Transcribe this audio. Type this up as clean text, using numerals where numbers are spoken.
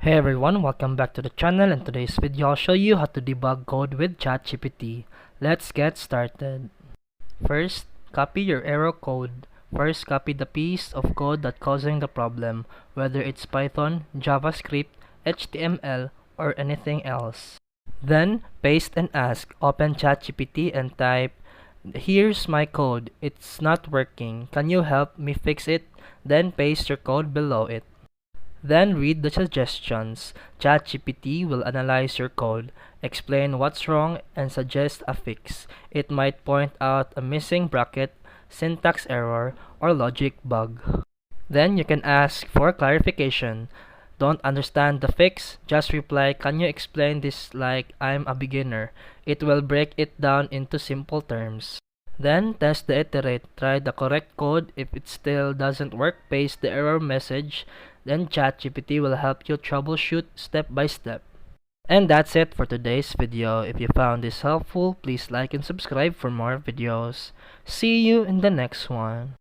Hey everyone, welcome back to the channel. In today's video, I'll show you how to debug code with ChatGPT. Let's get started. First, copy your error code. First, copy the piece of code that's causing the problem, whether it's Python, JavaScript, HTML, or anything else. Then, paste and ask. Open ChatGPT and type, "Here's my code. It's not working. Can you help me fix it?" Then paste your code below it. Then read the suggestions. ChatGPT will analyze your code, explain what's wrong, and suggest a fix. It might point out a missing bracket, syntax error, or logic bug. Then you can ask for clarification. Don't understand the fix? Just reply, "Can you explain this like I'm a beginner?" It will break it down into simple terms. Then test the iterate. Try the correct code. If it still doesn't work, paste the error message. Then ChatGPT will help you troubleshoot step by step. And that's it for today's video. If you found this helpful, please like and subscribe for more videos. See you in the next one.